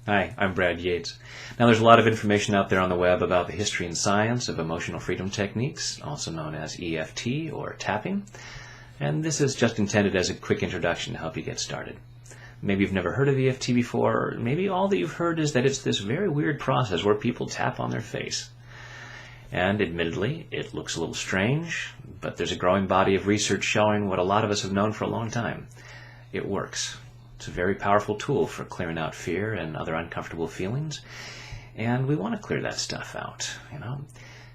Hi, I'm Brad Yates. Now there's a lot of information out there on the web about the history and science of emotional freedom techniques, also known as EFT or tapping, and this is just intended as a quick introduction to help you get started. Maybe you've never heard of EFT before, or maybe all that you've heard is that it's this very weird process where people tap on their face. And admittedly, it looks a little strange, but there's a growing body of research showing what a lot of us have known for a long time. It works. It's a very powerful tool for clearing out fear and other uncomfortable feelings, and we want to clear that stuff out.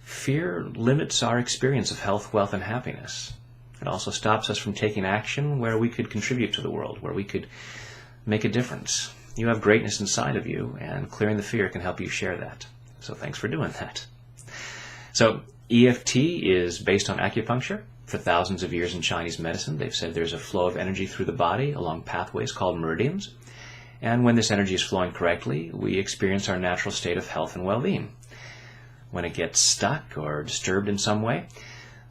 Fear limits our experience of health, wealth, and happiness. It also stops us from taking action where we could contribute to the world, where we could make a difference. You have greatness inside of you, and clearing the fear can help you share that. So thanks for doing that. So EFT is based on acupuncture. For thousands of years in Chinese medicine, they've said there's a flow of energy through the body along pathways called meridians. And when this energy is flowing correctly, we experience our natural state of health and well-being. When it gets stuck or disturbed in some way,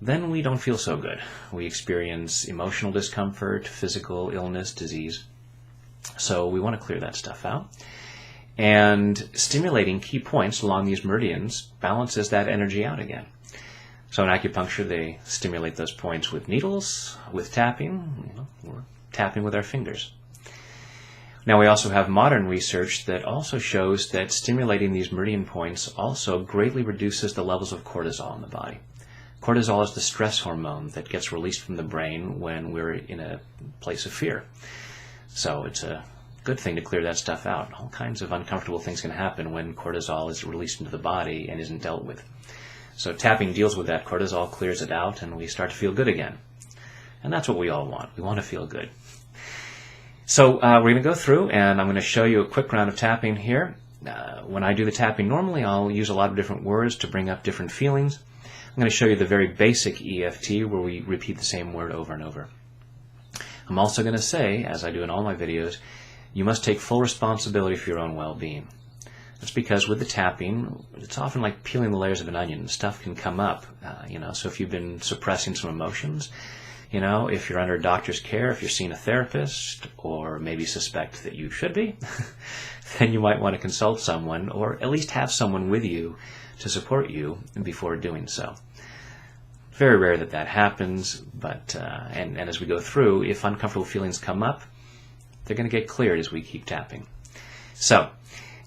then we don't feel so good. We experience emotional discomfort, physical illness, disease. So we want to clear that stuff out. And stimulating key points along these meridians balances that energy out again. So in acupuncture, they stimulate those points with needles, with tapping, or tapping with our fingers. Now we also have modern research that also shows that stimulating these meridian points also greatly reduces the levels of cortisol in the body. Cortisol is the stress hormone that gets released from the brain when we're in a place of fear. So it's a good thing to clear that stuff out. All kinds of uncomfortable things can happen when cortisol is released into the body and isn't dealt with. So tapping deals with that. Cortisol clears it out and we start to feel good again. And that's what we all want. We want to feel good. So we're going to go through and I'm going to show you a quick round of tapping here. When I do the tapping normally, I'll use a lot of different words to bring up different feelings. I'm going to show you the very basic EFT where we repeat the same word over and over. I'm also going to say, as I do in all my videos, you must take full responsibility for your own well-being. That's because with the tapping, it's often like peeling the layers of an onion. Stuff can come up, so if you've been suppressing some emotions, if you're under a doctor's care, if you're seeing a therapist, or maybe suspect that you should be, then you might want to consult someone, or at least have someone with you to support you before doing so. Very rare that that happens, but and as we go through, if uncomfortable feelings come up, they're going to get cleared as we keep tapping. So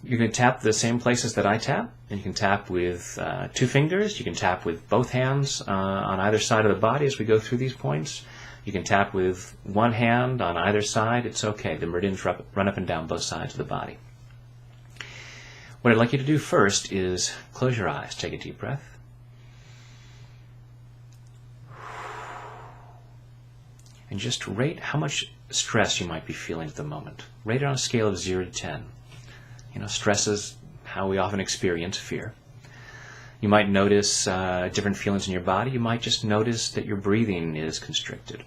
you can tap the same places that I tap, and you can tap with 2 fingers. You can tap with both hands on either side of the body as we go through these points. You can tap with one hand on either side. It's okay. The meridians run up and down both sides of the body. What I'd like you to do first is close your eyes. Take a deep breath. And just rate how much stress you might be feeling at the moment. Rate it on a scale of 0 to 10. Stress is how we often experience fear. You might notice different feelings in your body. You might just notice that your breathing is constricted.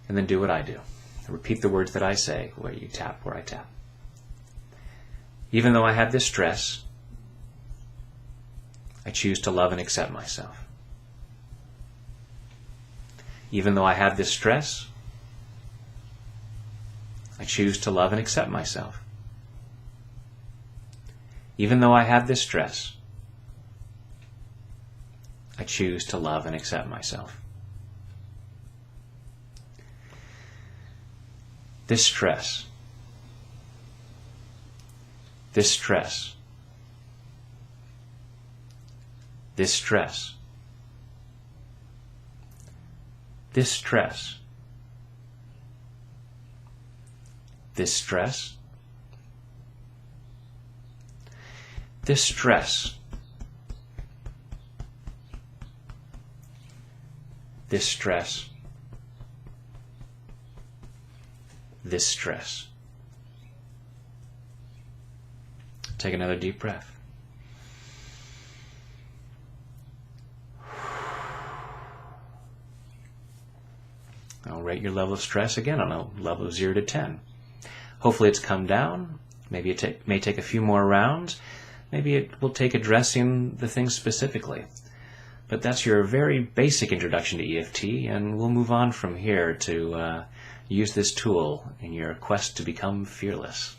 And then do what I do. Repeat the words that I say, where you tap, where I tap. Even though I have this stress, I choose to love and accept myself. Even though I have this stress, I choose to love and accept myself. Even though I have this stress, I choose to love and accept myself. This stress, this stress, this stress, this stress, this stress, this stress, this stress, this stress. Take another deep breath. I'll rate your level of stress again on a level of 0 to 10. Hopefully it's come down. Maybe it may take a few more rounds. Maybe it will take addressing the things specifically. But that's your very basic introduction to EFT, and we'll move on from here to use this tool in your quest to become fearless.